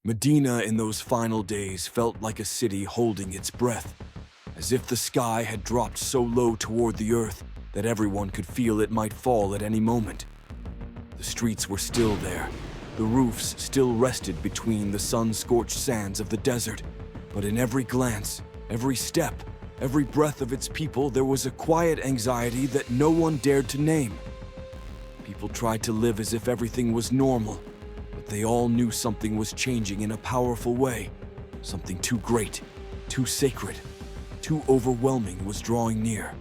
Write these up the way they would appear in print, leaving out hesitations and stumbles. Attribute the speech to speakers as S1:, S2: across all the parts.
S1: Medina in those final days felt like a city holding its breath, as if the sky had dropped so low toward the earth that everyone could feel it might fall at any moment. The streets were still there, the roofs still rested between the sun-scorched sands of the desert, but in every glance, every step, every breath of its people, there was a quiet anxiety that no one dared to name. People tried to live as if everything was normal, but they all knew something was changing in a powerful way. Something too great, too sacred, too overwhelming was drawing near.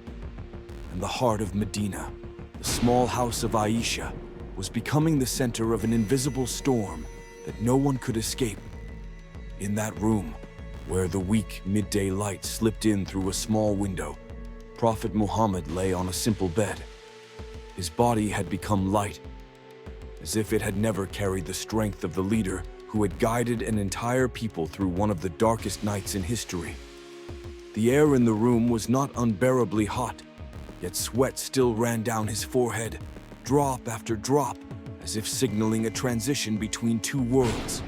S1: And the heart of Medina, the small house of Aisha, was becoming the center of an invisible storm that no one could escape. In that room, where the weak midday light slipped in through a small window, Prophet Muhammad lay on a simple bed. His body had become light, as if it had never carried the strength of the leader who had guided an entire people through one of the darkest nights in history. The air in the room was not unbearably hot, yet sweat still ran down his forehead, drop after drop, as if signaling a transition between two worlds.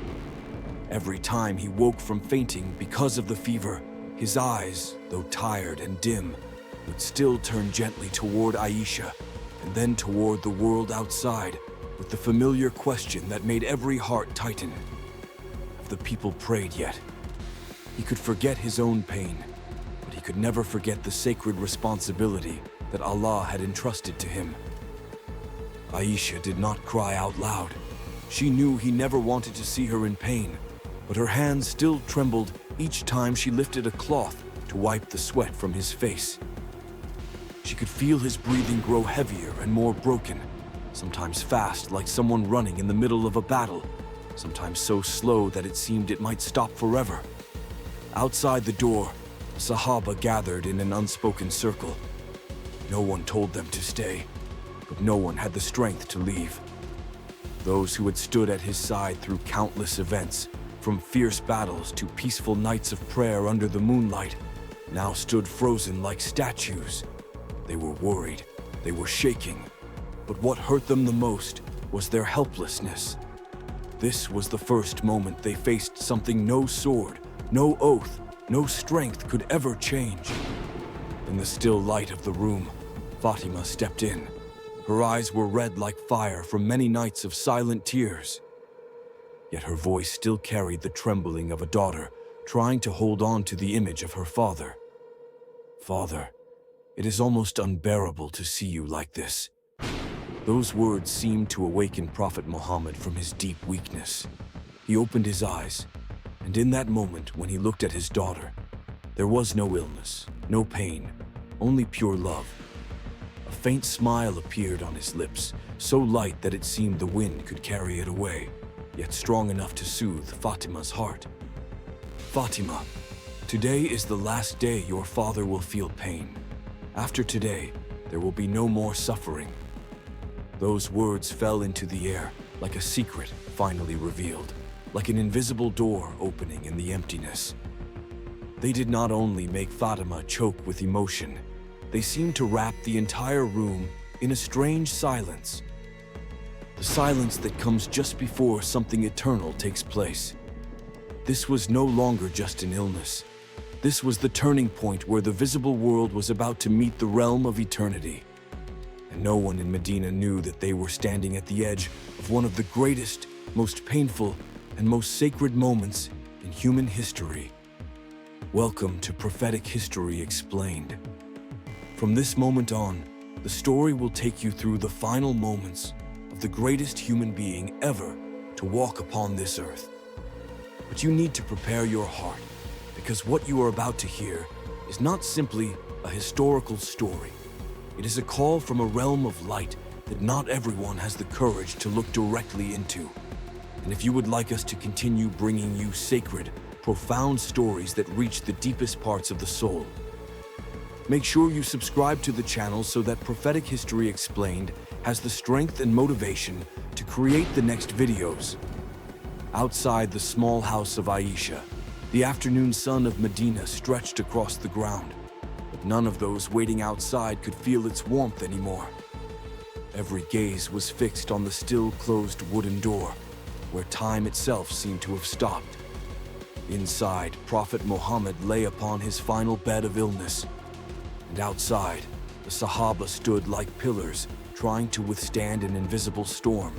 S1: Every time he woke from fainting because of the fever, his eyes, though tired and dim, would still turn gently toward Aisha and then toward the world outside, with the familiar question that made every heart tighten. Have the people prayed yet? He could forget his own pain, but he could never forget the sacred responsibility that Allah had entrusted to him. Aisha did not cry out loud. She knew he never wanted to see her in pain, but her hands still trembled each time she lifted a cloth to wipe the sweat from his face. She could feel his breathing grow heavier and more broken, sometimes fast like someone running in the middle of a battle, sometimes so slow that it seemed it might stop forever. Outside the door, Sahaba gathered in an unspoken circle. No one told them to stay, but no one had the strength to leave. Those who had stood at his side through countless events, from fierce battles to peaceful nights of prayer under the moonlight, now stood frozen like statues. They were worried, they were shaking, but what hurt them the most was their helplessness. This was the first moment they faced something no sword, no oath, no strength could ever change. In the still light of the room, Fatima stepped in. Her eyes were red like fire from many nights of silent tears. Yet her voice still carried the trembling of a daughter trying to hold on to the image of her father. "Father, it is almost unbearable to see you like this." Those words seemed to awaken Prophet Muhammad from his deep weakness. He opened his eyes, and in that moment when he looked at his daughter, there was no illness, no pain, only pure love. A faint smile appeared on his lips, so light that it seemed the wind could carry it away, yet strong enough to soothe Fatima's heart. "Fatima, today is the last day your father will feel pain. After today, there will be no more suffering." Those words fell into the air like a secret finally revealed, like an invisible door opening in the emptiness. They did not only make Fatima choke with emotion, they seemed to wrap the entire room in a strange silence. The silence that comes just before something eternal takes place. This was no longer just an illness. This was the turning point where the visible world was about to meet the realm of eternity. And no one in Medina knew that they were standing at the edge of one of the greatest, most painful, and most sacred moments in human history. Welcome to Prophetic History Explained. From this moment on, the story will take you through the final moments of the greatest human being ever to walk upon this earth. But you need to prepare your heart, because what you are about to hear is not simply a historical story. It is a call from a realm of light that not everyone has the courage to look directly into. And if you would like us to continue bringing you sacred, profound stories that reach the deepest parts of the soul, make sure you subscribe to the channel so that Prophetic History Explained has the strength and motivation to create the next videos. Outside the small house of Aisha, the afternoon sun of Medina stretched across the ground, but none of those waiting outside could feel its warmth anymore. Every gaze was fixed on the still closed wooden door, where time itself seemed to have stopped. Inside, Prophet Muhammad lay upon his final bed of illness, and outside, the Sahaba stood like pillars, trying to withstand an invisible storm.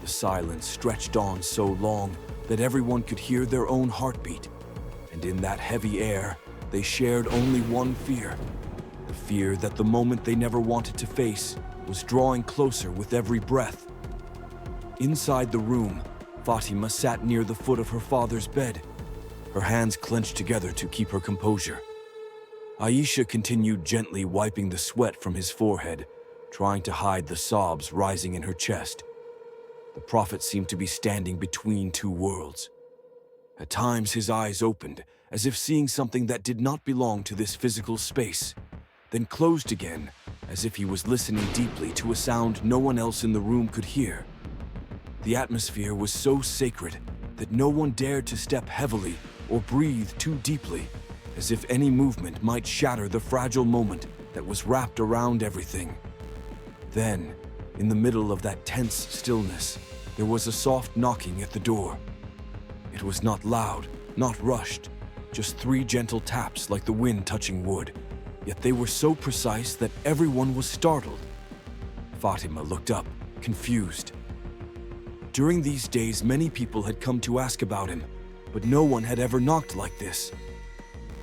S1: The silence stretched on so long that everyone could hear their own heartbeat, and in that heavy air, they shared only one fear, the fear that the moment they never wanted to face was drawing closer with every breath. Inside the room, Fatima sat near the foot of her father's bed, her hands clenched together to keep her composure. Aisha continued gently wiping the sweat from his forehead, trying to hide the sobs rising in her chest. The Prophet seemed to be standing between two worlds. At times his eyes opened, as if seeing something that did not belong to this physical space, then closed again, as if he was listening deeply to a sound no one else in the room could hear. The atmosphere was so sacred that no one dared to step heavily or breathe too deeply, as if any movement might shatter the fragile moment that was wrapped around everything. Then, in the middle of that tense stillness, there was a soft knocking at the door. It was not loud, not rushed, just 3 gentle taps like the wind touching wood, yet they were so precise that everyone was startled. Fatima looked up, confused. During these days, many people had come to ask about him, but no one had ever knocked like this.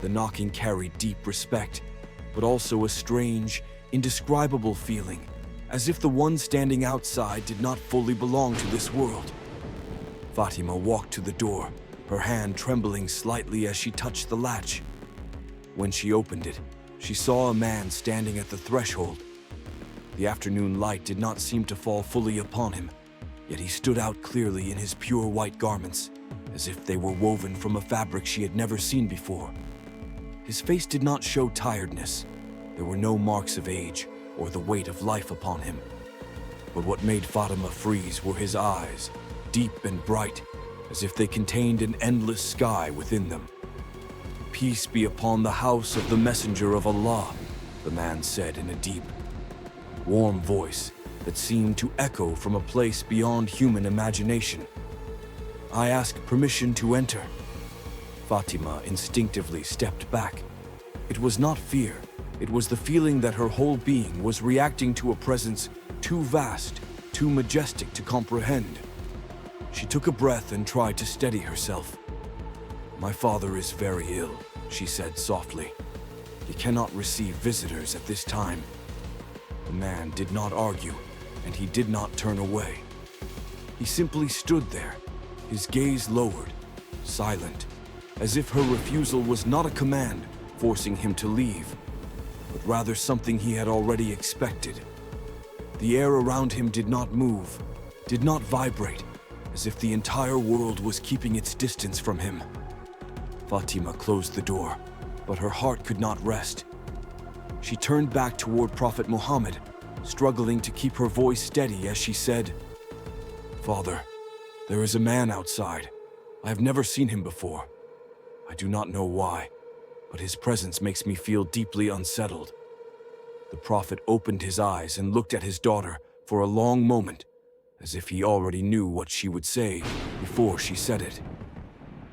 S1: The knocking carried deep respect, but also a strange, indescribable feeling, as if the one standing outside did not fully belong to this world. Fatima walked to the door, her hand trembling slightly as she touched the latch. When she opened it, she saw a man standing at the threshold. The afternoon light did not seem to fall fully upon him, yet he stood out clearly in his pure white garments, as if they were woven from a fabric she had never seen before. His face did not show tiredness. There were no marks of age or the weight of life upon him. But what made Fatima freeze were his eyes, deep and bright, as if they contained an endless sky within them. "Peace be upon the house of the Messenger of Allah," the man said in a deep, warm voice that seemed to echo from a place beyond human imagination. "I ask permission to enter." Fatima instinctively stepped back. It was not fear, it was the feeling that her whole being was reacting to a presence too vast, too majestic to comprehend. She took a breath and tried to steady herself. "My father is very ill," she said softly. "He cannot receive visitors at this time." The man did not argue, and he did not turn away. He simply stood there, his gaze lowered, silent, as if her refusal was not a command forcing him to leave, but rather something he had already expected. The air around him did not move, did not vibrate, as if the entire world was keeping its distance from him. Fatima closed the door, but her heart could not rest. She turned back toward Prophet Muhammad, struggling to keep her voice steady as she said, "Father, there is a man outside. I have never seen him before. I do not know why, but his presence makes me feel deeply unsettled." The Prophet opened his eyes and looked at his daughter for a long moment, as if he already knew what she would say before she said it.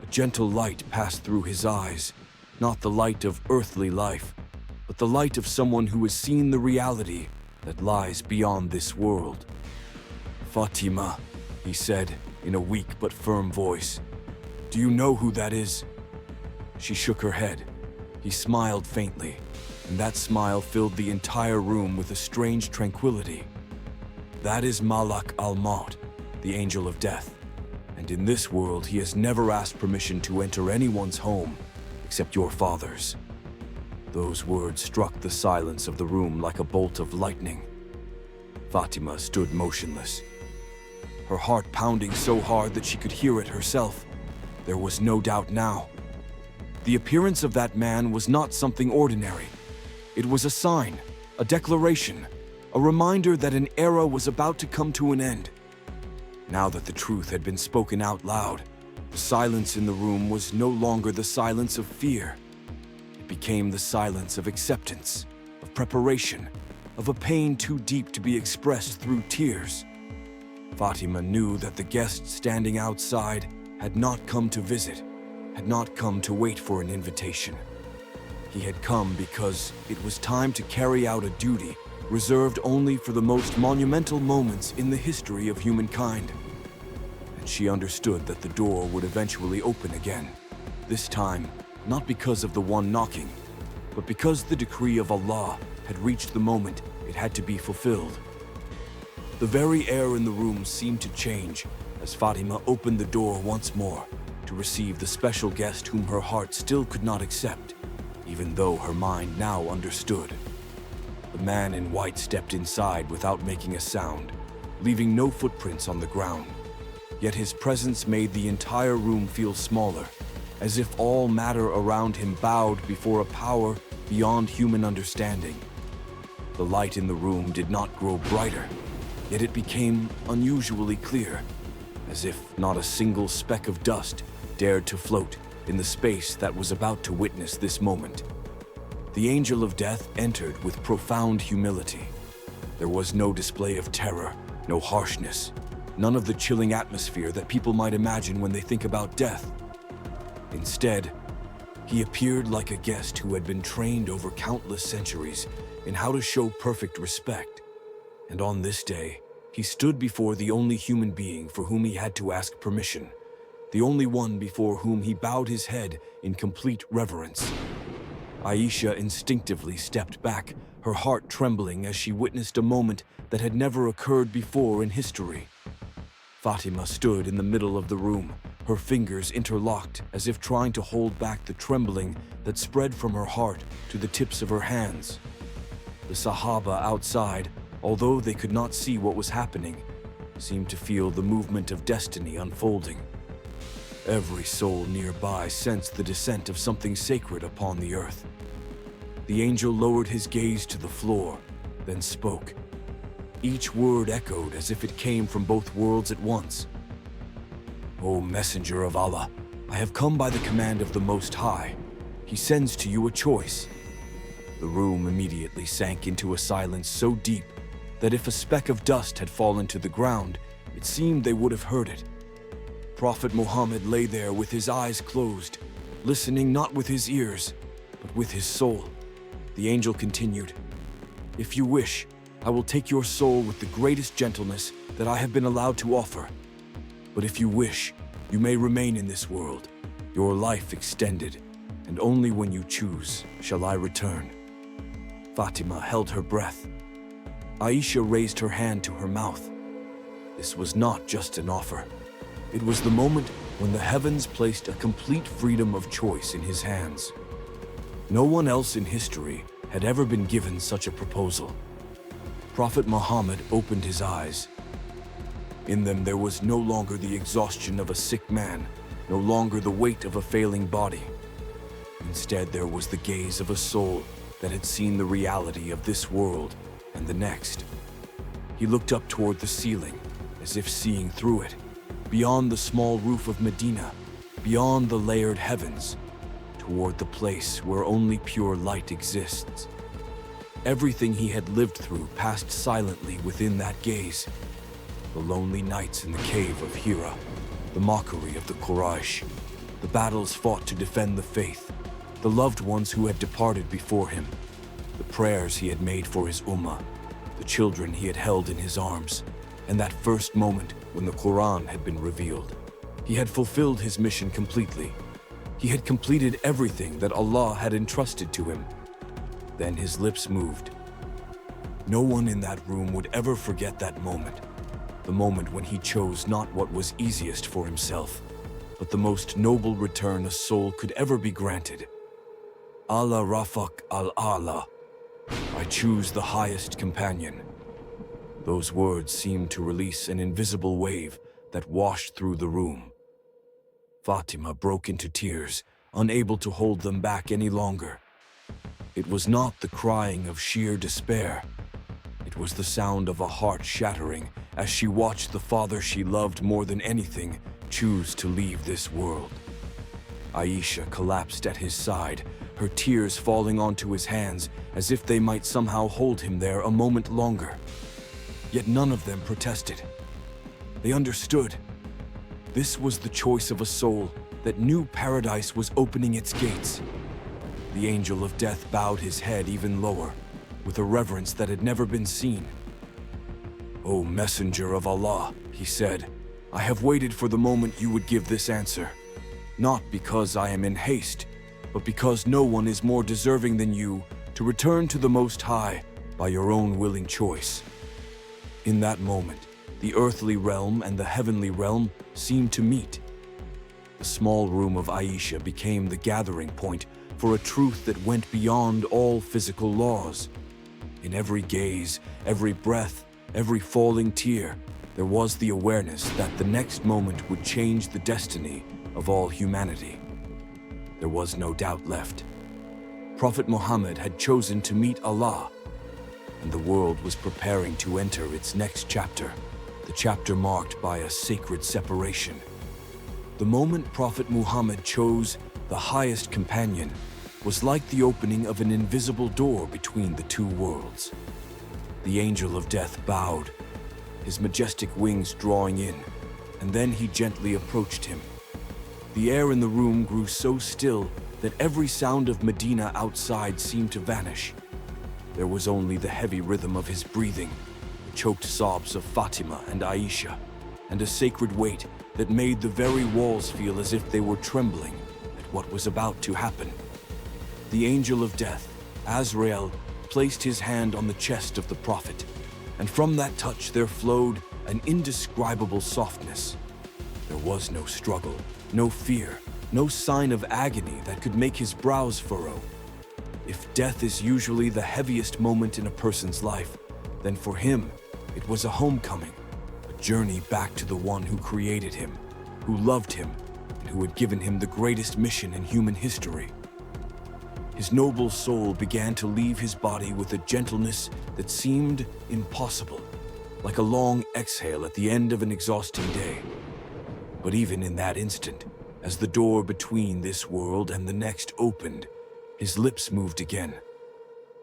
S1: A gentle light passed through his eyes, not the light of earthly life, but the light of someone who has seen the reality that lies beyond this world. "Fatima," he said in a weak but firm voice, "do you know who that is?" She shook her head. He smiled faintly, and that smile filled the entire room with a strange tranquility. "That is Malak al-Mawt, the angel of death, and in this world he has never asked permission to enter anyone's home except your father's." Those words struck the silence of the room like a bolt of lightning. Fatima stood motionless, her heart pounding so hard that she could hear it herself. There was no doubt now. The appearance of that man was not something ordinary. It was a sign, a declaration, a reminder that an era was about to come to an end. Now that the truth had been spoken out loud, the silence in the room was no longer the silence of fear. It became the silence of acceptance, of preparation, of a pain too deep to be expressed through tears. Fatima knew that the guest standing outside had not come to visit, had not come to wait for an invitation. He had come because it was time to carry out a duty reserved only for the most monumental moments in the history of humankind. And she understood that the door would eventually open again. This time, not because of the one knocking, but because the decree of Allah had reached the moment it had to be fulfilled. The very air in the room seemed to change as Fatima opened the door once more to receive the special guest whom her heart still could not accept, even though her mind now understood. The man in white stepped inside without making a sound, leaving no footprints on the ground. Yet his presence made the entire room feel smaller, as if all matter around him bowed before a power beyond human understanding. The light in the room did not grow brighter, yet it became unusually clear, as if not a single speck of dust dared to float in the space that was about to witness this moment. The angel of death entered with profound humility. There was no display of terror, no harshness, none of the chilling atmosphere that people might imagine when they think about death. Instead, he appeared like a guest who had been trained over countless centuries in how to show perfect respect. And on this day, he stood before the only human being for whom he had to ask permission, the only one before whom he bowed his head in complete reverence. Aisha instinctively stepped back, her heart trembling as she witnessed a moment that had never occurred before in history. Fatima stood in the middle of the room, her fingers interlocked as if trying to hold back the trembling that spread from her heart to the tips of her hands. The Sahaba outside, although they could not see what was happening, seemed to feel the movement of destiny unfolding. Every soul nearby sensed the descent of something sacred upon the earth. The angel lowered his gaze to the floor, then spoke. Each word echoed as if it came from both worlds at once. "O Messenger of Allah, I have come by the command of the Most High. He sends to you a choice." The room immediately sank into a silence so deep that if a speck of dust had fallen to the ground, it seemed they would have heard it. Prophet Muhammad lay there with his eyes closed, listening not with his ears, but with his soul. The angel continued, "If you wish, I will take your soul with the greatest gentleness that I have been allowed to offer. But if you wish, you may remain in this world, your life extended, and only when you choose shall I return." Fatima held her breath. Aisha raised her hand to her mouth. This was not just an offer. It was the moment when the heavens placed a complete freedom of choice in his hands. No one else in history had ever been given such a proposal. Prophet Muhammad opened his eyes. In them there was no longer the exhaustion of a sick man, no longer the weight of a failing body. Instead, there was the gaze of a soul that had seen the reality of this world and the next. He looked up toward the ceiling, as if seeing through it, beyond the small roof of Medina, beyond the layered heavens, toward the place where only pure light exists. Everything he had lived through passed silently within that gaze. The lonely nights in the cave of Hira, the mockery of the Quraysh, the battles fought to defend the faith, the loved ones who had departed before him, the prayers he had made for his ummah, the children he had held in his arms, and that first moment when the Quran had been revealed. He had fulfilled his mission completely. He had completed everything that Allah had entrusted to him. Then his lips moved. No one in that room would ever forget that moment, the moment when he chose not what was easiest for himself, but the most noble return a soul could ever be granted. Allah Rafaq al-A'la, I choose the highest companion. Those words seemed to release an invisible wave that washed through the room. Fatima broke into tears, unable to hold them back any longer. It was not the crying of sheer despair. It was the sound of a heart shattering as she watched the father she loved more than anything choose to leave this world. Aisha collapsed at his side, her tears falling onto his hands as if they might somehow hold him there a moment longer. Yet none of them protested. They understood. This was the choice of a soul that knew paradise was opening its gates. The angel of death bowed his head even lower, with a reverence that had never been seen. "O messenger of Allah," he said, "I have waited for the moment you would give this answer, not because I am in haste, but because no one is more deserving than you to return to the Most High by your own willing choice." In that moment, the earthly realm and the heavenly realm seemed to meet. The small room of Aisha became the gathering point for a truth that went beyond all physical laws. In every gaze, every breath, every falling tear, there was the awareness that the next moment would change the destiny of all humanity. There was no doubt left. Prophet Muhammad had chosen to meet Allah, and the world was preparing to enter its next chapter, the chapter marked by a sacred separation. The moment Prophet Muhammad chose the highest companion was like the opening of an invisible door between the two worlds. The angel of death bowed, his majestic wings drawing in, and then he gently approached him. The air in the room grew so still that every sound of Medina outside seemed to vanish. There was only the heavy rhythm of his breathing, the choked sobs of Fatima and Aisha, and a sacred weight that made the very walls feel as if they were trembling at what was about to happen. The angel of death, Azrael, placed his hand on the chest of the prophet, and from that touch there flowed an indescribable softness. There was no struggle, no fear, no sign of agony that could make his brows furrow. If death is usually the heaviest moment in a person's life, then for him, it was a homecoming, a journey back to the one who created him, who loved him, and who had given him the greatest mission in human history. His noble soul began to leave his body with a gentleness that seemed impossible, like a long exhale at the end of an exhausting day. But even in that instant, as the door between this world and the next opened, his lips moved again.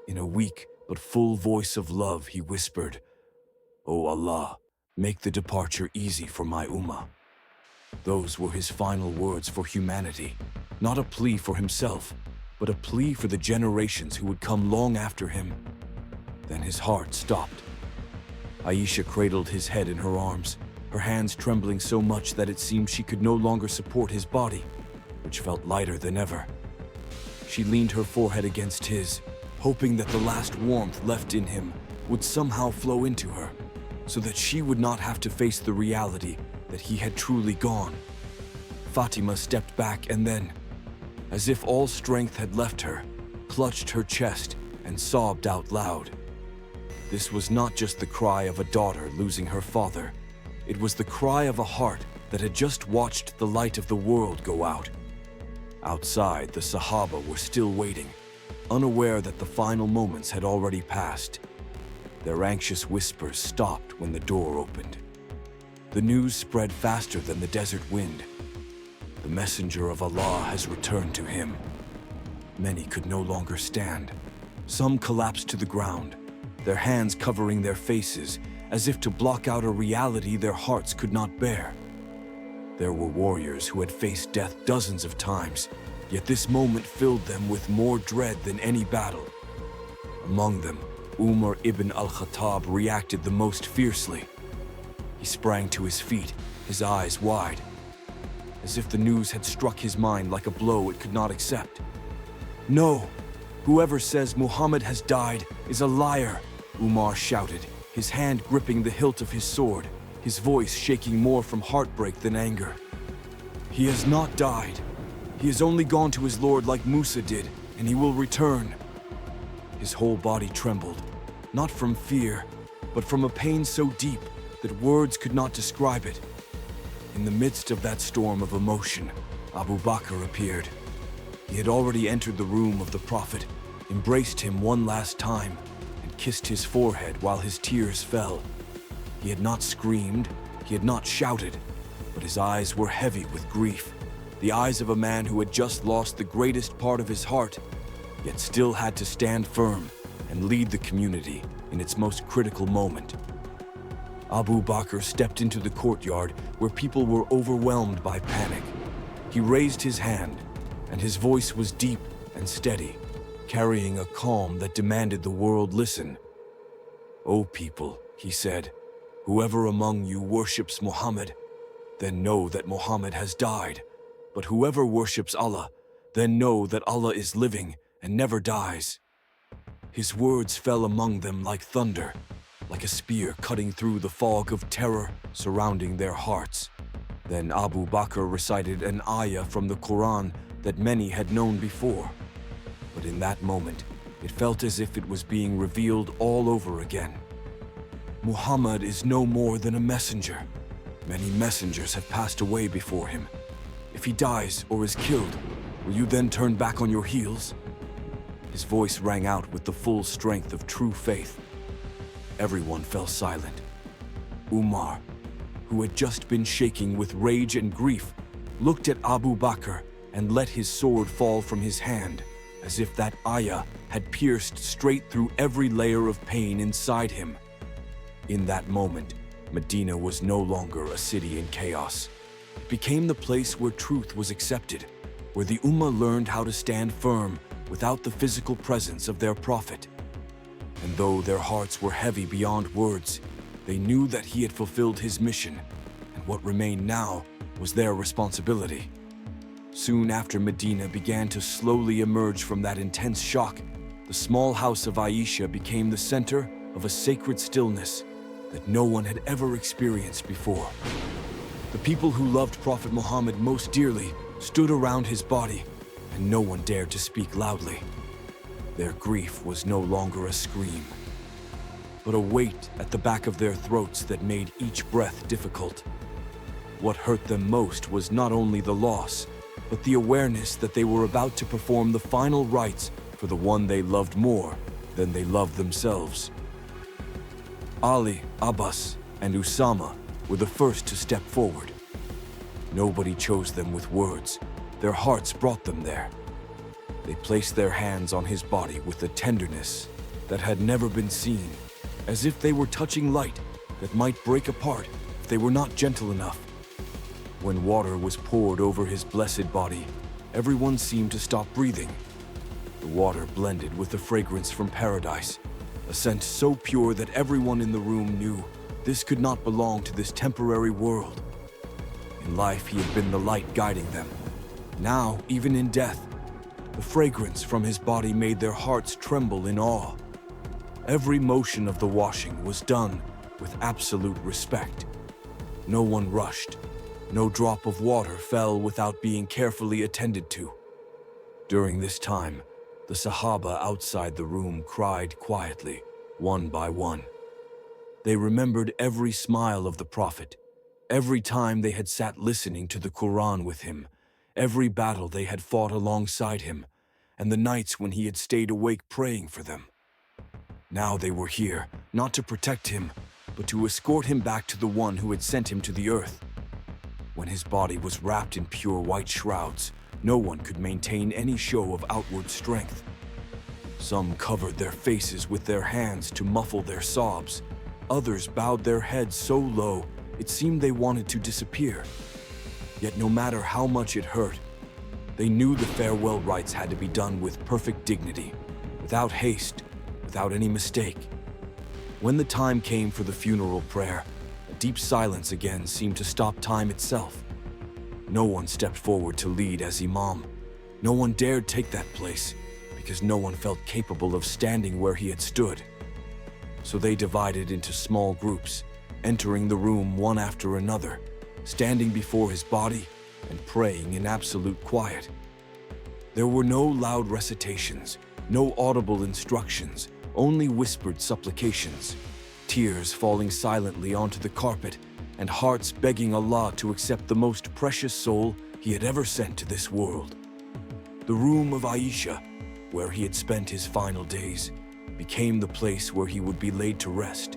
S1: In a weak but full voice of love, he whispered, "O Allah, make the departure easy for my ummah." Those were his final words for humanity, not a plea for himself, but a plea for the generations who would come long after him. Then his heart stopped. Aisha cradled his head in her arms, her hands trembling so much that it seemed she could no longer support his body, which felt lighter than ever. She leaned her forehead against his, hoping that the last warmth left in him would somehow flow into her, so that she would not have to face the reality that he had truly gone. Fatima stepped back and then, as if all strength had left her, clutched her chest and sobbed out loud. This was not just the cry of a daughter losing her father. It was the cry of a heart that had just watched the light of the world go out. Outside, the Sahaba were still waiting, unaware that the final moments had already passed. Their anxious whispers stopped when the door opened. The news spread faster than the desert wind. The messenger of Allah has returned to him. Many could no longer stand. Some collapsed to the ground, their hands covering their faces as if to block out a reality their hearts could not bear. There were warriors who had faced death dozens of times, yet this moment filled them with more dread than any battle. Among them, Umar ibn al-Khattab reacted the most fiercely. He sprang to his feet, his eyes wide, as if the news had struck his mind like a blow it could not accept. "No! Whoever says Muhammad has died is a liar!" Umar shouted, his hand gripping the hilt of his sword, his voice shaking more from heartbreak than anger. "He has not died. He has only gone to his Lord like Musa did, and he will return." His whole body trembled, not from fear, but from a pain so deep that words could not describe it. In the midst of that storm of emotion, Abu Bakr appeared. He had already entered the room of the Prophet, embraced him one last time, and kissed his forehead while his tears fell. He had not screamed, he had not shouted, but his eyes were heavy with grief, the eyes of a man who had just lost the greatest part of his heart, yet still had to stand firm and lead the community in its most critical moment. Abu Bakr stepped into the courtyard where people were overwhelmed by panic. He raised his hand, and his voice was deep and steady, carrying a calm that demanded the world listen. "O people," he said, "whoever among you worships Muhammad, then know that Muhammad has died. But whoever worships Allah, then know that Allah is living and never dies." His words fell among them like thunder, like a spear cutting through the fog of terror surrounding their hearts. Then Abu Bakr recited an ayah from the Quran that many had known before. But in that moment, it felt as if it was being revealed all over again. Muhammad is no more than a messenger. Many messengers have passed away before him. If he dies or is killed, will you then turn back on your heels? His voice rang out with the full strength of true faith. Everyone fell silent. Umar, who had just been shaking with rage and grief, looked at Abu Bakr and let his sword fall from his hand, as if that ayah had pierced straight through every layer of pain inside him. In that moment, Medina was no longer a city in chaos. It became the place where truth was accepted, where the Ummah learned how to stand firm without the physical presence of their prophet. And though their hearts were heavy beyond words, they knew that he had fulfilled his mission, and what remained now was their responsibility. Soon after Medina began to slowly emerge from that intense shock, the small house of Aisha became the center of a sacred stillness that no one had ever experienced before. The people who loved Prophet Muhammad most dearly stood around his body, and no one dared to speak loudly. Their grief was no longer a scream, but a weight at the back of their throats that made each breath difficult. What hurt them most was not only the loss, but the awareness that they were about to perform the final rites for the one they loved more than they loved themselves. Ali, Abbas, and Usama were the first to step forward. Nobody chose them with words. Their hearts brought them there. They placed their hands on his body with a tenderness that had never been seen, as if they were touching light that might break apart if they were not gentle enough. When water was poured over his blessed body, everyone seemed to stop breathing. The water blended with the fragrance from paradise, a scent so pure that everyone in the room knew this could not belong to this temporary world. In life, he had been the light guiding them. Now, even in death, the fragrance from his body made their hearts tremble in awe. Every motion of the washing was done with absolute respect. No one rushed. No drop of water fell without being carefully attended to. During this time, the Sahaba outside the room cried quietly, one by one. They remembered every smile of the Prophet, every time they had sat listening to the Quran with him, every battle they had fought alongside him, and the nights when he had stayed awake praying for them. Now they were here, not to protect him, but to escort him back to the one who had sent him to the earth. When his body was wrapped in pure white shrouds, no one could maintain any show of outward strength. Some covered their faces with their hands to muffle their sobs. Others bowed their heads so low, it seemed they wanted to disappear. Yet no matter how much it hurt, they knew the farewell rites had to be done with perfect dignity, without haste, without any mistake. When the time came for the funeral prayer, a deep silence again seemed to stop time itself. No one stepped forward to lead as imam. No one dared take that place, because no one felt capable of standing where he had stood. So they divided into small groups, entering the room one after another, standing before his body and praying in absolute quiet. There were no loud recitations, no audible instructions, only whispered supplications, tears falling silently onto the carpet, and hearts begging Allah to accept the most precious soul he had ever sent to this world. The room of Aisha, where he had spent his final days, became the place where he would be laid to rest.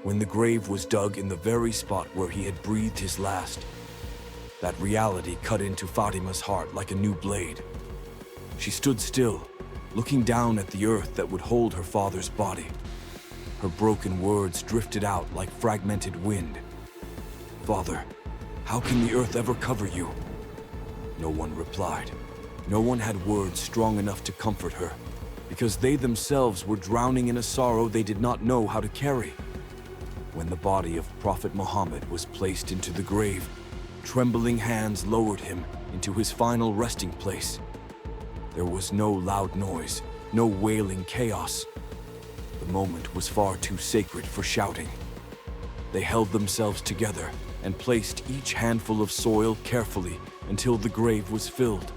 S1: When the grave was dug in the very spot where he had breathed his last, that reality cut into Fatima's heart like a new blade. She stood still, looking down at the earth that would hold her father's body. Her broken words drifted out like fragmented wind. "Father, how can the earth ever cover you?" No one replied. No one had words strong enough to comfort her, because they themselves were drowning in a sorrow they did not know how to carry. When the body of Prophet Muhammad was placed into the grave, trembling hands lowered him into his final resting place. There was no loud noise, no wailing chaos. The moment was far too sacred for shouting. They held themselves together and placed each handful of soil carefully until the grave was filled.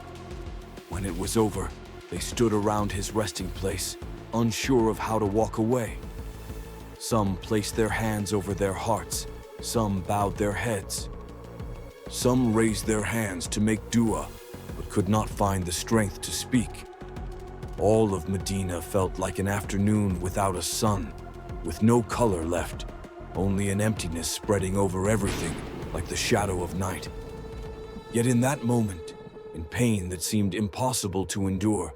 S1: When it was over, they stood around his resting place, unsure of how to walk away. Some placed their hands over their hearts, some bowed their heads. Some raised their hands to make dua, but could not find the strength to speak. All of Medina felt like an afternoon without a sun, with no color left, only an emptiness spreading over everything like the shadow of night. Yet in that moment, in pain that seemed impossible to endure,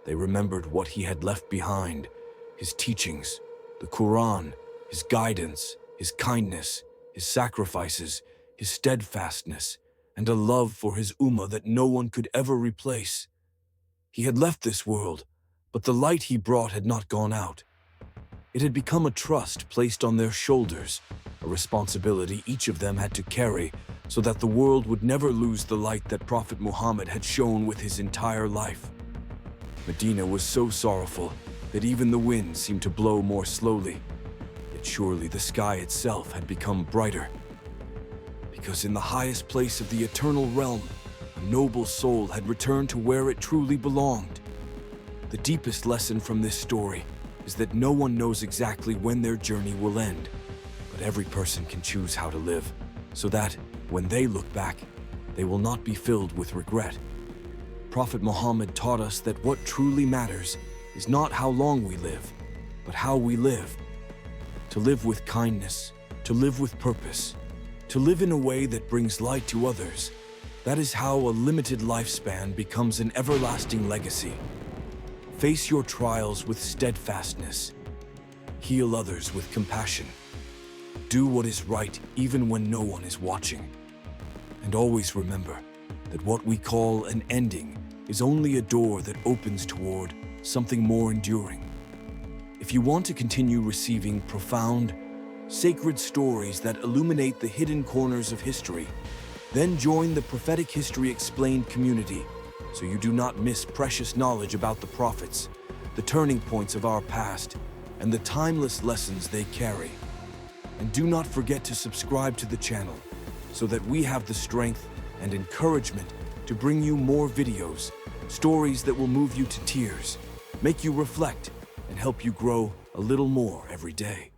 S1: they remembered what he had left behind, his teachings, the Quran, his guidance, his kindness, his sacrifices, his steadfastness, and a love for his ummah that no one could ever replace. He had left this world, but the light he brought had not gone out. It had become a trust placed on their shoulders, a responsibility each of them had to carry so that the world would never lose the light that Prophet Muhammad had shone with his entire life. Medina was so sorrowful that even the wind seemed to blow more slowly, yet surely the sky itself had become brighter. Because in the highest place of the eternal realm, a noble soul had returned to where it truly belonged. The deepest lesson from this story is that no one knows exactly when their journey will end, but every person can choose how to live, so that, when they look back, they will not be filled with regret. Prophet Muhammad taught us that what truly matters is not how long we live, but how we live. To live with kindness, to live with purpose, to live in a way that brings light to others. That is how a limited lifespan becomes an everlasting legacy. Face your trials with steadfastness. Heal others with compassion. Do what is right even when no one is watching. And always remember that what we call an ending is only a door that opens toward something more enduring. If you want to continue receiving profound, sacred stories that illuminate the hidden corners of history, then join the Prophetic History Explained community so you do not miss precious knowledge about the prophets, the turning points of our past, and the timeless lessons they carry. And do not forget to subscribe to the channel so that we have the strength and encouragement to bring you more videos, stories that will move you to tears, make you reflect, and help you grow a little more every day.